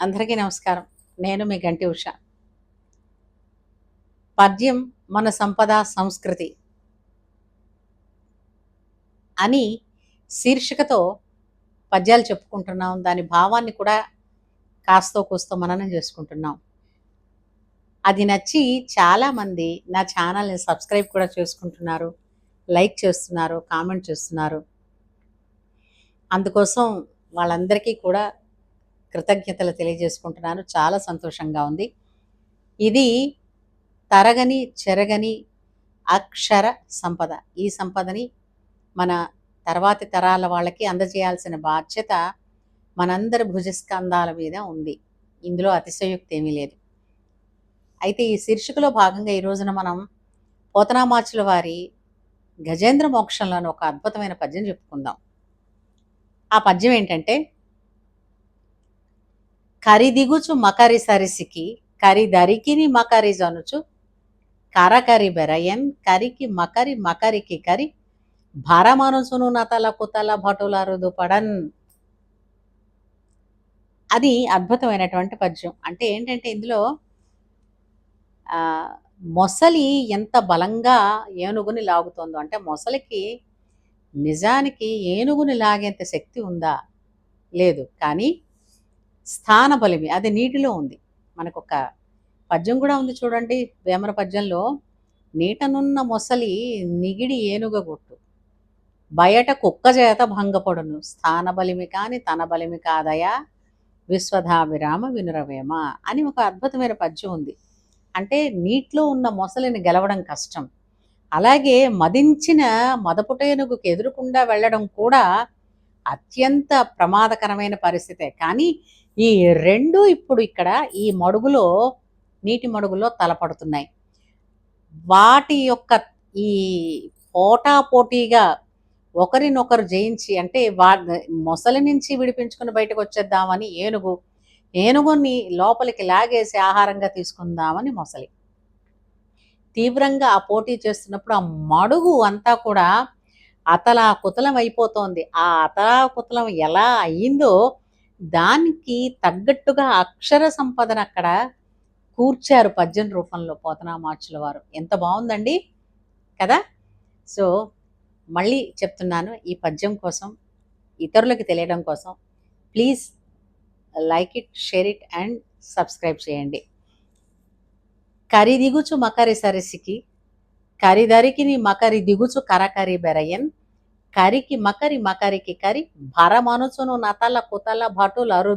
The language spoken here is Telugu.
అందరికీ నమస్కారం. నేను మీ గంటి ఉష. పద్యం మన సంపద సంస్కృతి అని శీర్షికతో పద్యాలు చెప్పుకుంటున్నాం. దాని భావాన్ని కూడా కాస్తో కూస్తో మననం చేసుకుంటున్నాం. అది నచ్చి చాలామంది నా ఛానల్ని సబ్స్క్రైబ్ కూడా చేసుకుంటున్నారు, లైక్ చేస్తున్నారు, కామెంట్ చేస్తున్నారు. అందుకోసం వాళ్ళందరికీ కూడా కృతజ్ఞతలు తెలియజేసుకుంటున్నాను. చాలా సంతోషంగా ఉంది. ఇది తరగని చెరగని అక్షర సంపద. ఈ సంపదని మన తర్వాతి తరాల వాళ్ళకి అందజేయాల్సిన బాధ్యత మనందరి భుజస్కంధాల మీద ఉంది. ఇందులో అతిశయోక్తి ఏమీ లేదు. అయితే ఈ శీర్షికలో భాగంగా ఈ రోజున మనం పోతనామాచుల వారి గజేంద్ర మోక్షంలోని ఒక అద్భుతమైన పద్యం చెప్పుకుందాం. ఆ పద్యం ఏంటంటే, కరిదిగుచు మకరి సరిసికి కరిదరికిని మకరి జనుచు కరకరి బెరయన్ కరికి మకరి మకరికి కరి భరమనుసును నతల కుతల భటుల రుదుపడన్. అది అద్భుతమైనటువంటి పద్యం. అంటే ఏంటంటే ఇందులో మొసలి ఎంత బలంగా ఏనుగుని లాగుతుందో, అంటే మొసలికి నిజానికి ఏనుగుని లాగేంత శక్తి ఉందా? లేదు. కానీ స్థాన బలిమి అది నీటిలో ఉంది. మనకొక పద్యం కూడా ఉంది చూడండి, వేమన పద్యంలో, నీటనున్న మొసలి నిగిడి ఏనుగ గుట్టు బయట కుక్క చేత భంగపడును స్థాన బలిమి కాని తన బలిమి కాదయా విశ్వధాభిరామ వినురవేమ అని ఒక అద్భుతమైన పద్యం ఉంది. అంటే నీటిలో ఉన్న మొసలిని గెలవడం కష్టం. అలాగే మదించిన మదపుటేనుగుకు ఎదురుకుండా వెళ్ళడం కూడా అత్యంత ప్రమాదకరమైన పరిస్థితే. కానీ ఈ రెండు ఇప్పుడు ఇక్కడ ఈ మడుగులో, నీటి మడుగులో తలపడుతున్నాయి. వాటి యొక్క ఈ పోటాపోటీగా ఒకరినొకరు జయించి, అంటే మొసలి నుంచి విడిపించుకుని బయటకు వచ్చేద్దామని ఏనుగుని లోపలికి లాగేసి ఆహారంగా తీసుకుందామని మొసలి తీవ్రంగా ఆ పోటీ చేస్తున్నప్పుడు ఆ మడుగు అంతా కూడా అతలాకుతలం అయిపోతోంది. ఆ అతలాకుతలం ఎలా అయ్యిందో దానికి తగ్గట్టుగా అక్షర సంపదను అక్కడ కూర్చారు పద్యం రూపంలో పోతనామాచుల వారు. ఎంత బాగుందండి కదా. సో మళ్ళీ చెప్తున్నాను, ఈ పద్యం కోసం, ఇతరులకు తెలియడం కోసం please like it, share it and subscribe చేయండి. కరి దిగుచు మకరి సరసికి కరిదరికిని మకరి దిగుచు కరకరి బెరయన్ కరికి మకరి మకరికి కరి భరమనుచును నతల కుతల భటులరు